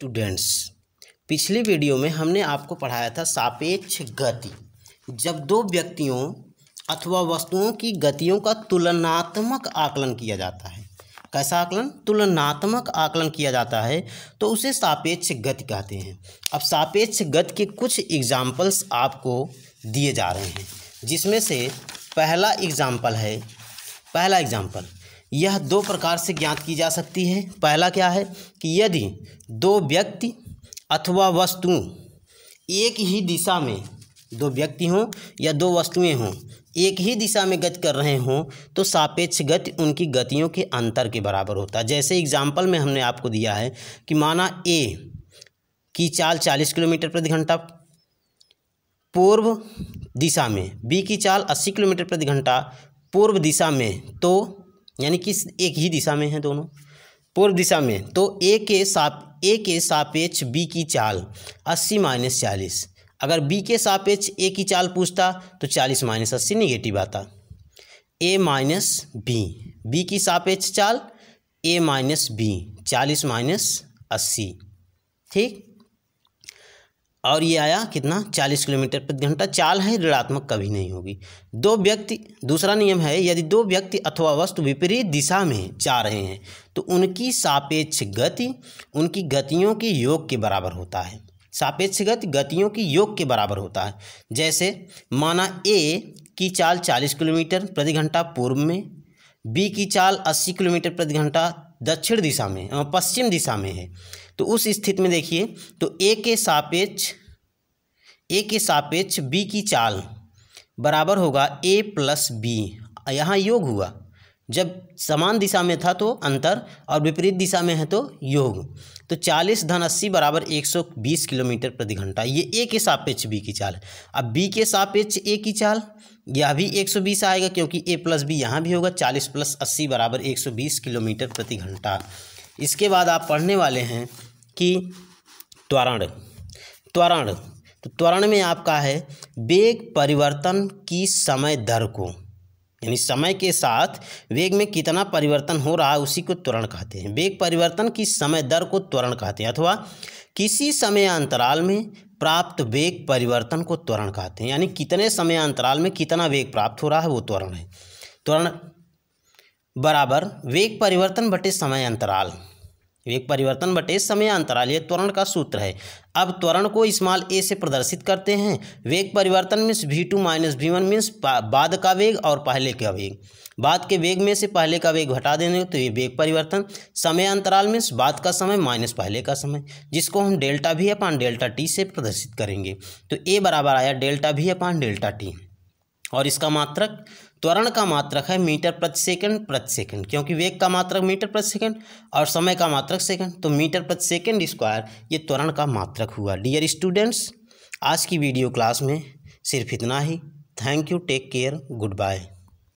Students, पिछली video में हमने आपको पढ़ाया था सापेक्ष गति। जब दो व्यक्तियों अथवा वस्तुओं की गतियों का तुलनात्मक आकलन किया जाता है। कैसा आकलन? तुलनात्मक आकलन किया जाता है तो उसे सापेक्ष गति कहते हैं। अब सापेक्ष गति के कुछ एग्जाम्पल्स आपको दिए जा रहे हैं, जिसमें से पहला एग्जाम्पल यह दो प्रकार से ज्ञात की जा सकती है। पहला क्या है कि यदि दो व्यक्ति अथवा वस्तु एक ही दिशा में, दो व्यक्ति हों या दो वस्तुएं हों, एक ही दिशा में गति कर रहे हों तो सापेक्ष गति उनकी गतियों के अंतर के बराबर होता है। जैसे एग्जाम्पल में हमने आपको दिया है कि माना ए की चाल 40 किलोमीटर प्रति घंटा पूर्व दिशा में, बी की चाल 80 किलोमीटर प्रति घंटा पूर्व दिशा में, तो यानी कि एक ही दिशा में है दोनों, पूर्व दिशा में, तो ए के सापेक्ष बी की चाल 80 - 40। अगर बी के सापेक्ष ए की चाल पूछता तो 40 - 80 निगेटिव आता। ए माइनस बी की सापेक्ष चाल ए माइनस बी 40 - 80, ठीक। और ये आया कितना? 40 किलोमीटर प्रति घंटा। चाल है, ऋणात्मक कभी नहीं होगी। दूसरा नियम है, यदि दो व्यक्ति अथवा वस्तु विपरीत दिशा में जा रहे हैं तो उनकी सापेक्ष गति उनकी गतियों के योग के बराबर होता है। सापेक्ष गति गतियों की योग के बराबर होता है। जैसे माना ए की चाल 40 किलोमीटर प्रति घंटा पूर्व में, बी की चाल 80 किलोमीटर प्रति घंटा दक्षिण दिशा में, पश्चिम दिशा में है। तो उस स्थिति में देखिए, तो ए के सापेक्ष बी की चाल बराबर होगा ए प्लस बी। यहाँ योग हुआ, जब समान दिशा में था तो अंतर और विपरीत दिशा में है तो योग। तो 40 - 80 बराबर 120 किलोमीटर प्रति घंटा। ये ए के सापेक्ष बी की चाल है। अब बी के सापेक्ष ए की चाल, यह भी 120 आएगा क्योंकि ए प्लस बी यहाँ भी होगा। 40 + 80 बराबर 120 किलोमीटर प्रति घंटा। इसके बाद आप पढ़ने वाले हैं कि त्वरण। तो त्वरण में आपका है वेग परिवर्तन की समय दर को, यानी समय के साथ वेग में कितना परिवर्तन हो रहा है उसी को त्वरण कहते हैं। वेग परिवर्तन की समय दर को त्वरण कहते हैं, अथवा किसी समय अंतराल में प्राप्त वेग परिवर्तन को त्वरण कहते हैं। यानी कितने समय अंतराल में कितना वेग प्राप्त हो रहा है वो त्वरण है। त्वरण बराबर वेग परिवर्तन बटे समय अंतराल, वेग परिवर्तन बटे समय अंतराल, ये त्वरण का सूत्र है। अब त्वरण को स्मॉल ए से प्रदर्शित करते हैं। वेग परिवर्तन मीन्स v2 - v1 मीन्स बाद का वेग और पहले का वेग। बाद के वेग में से पहले का वेग हटा देने तो ये वेग परिवर्तन। समय अंतराल मीन्स बाद का समय माइनस पहले का समय, जिसको हम डेल्टा v अपान डेल्टा टी से प्रदर्शित करेंगे। तो ए बराबर आया डेल्टा v अपान डेल्टा टी। और इसका मात्रक, त्वरण का मात्रक है मीटर प्रति सेकंड, क्योंकि वेग का मात्रक मीटर प्रति सेकंड और समय का मात्रक सेकंड, तो मीटर प्रति सेकंड स्क्वायर ये त्वरण का मात्रक हुआ। डियर स्टूडेंट्स, आज की वीडियो क्लास में सिर्फ इतना ही। Thank you, take care, good bye.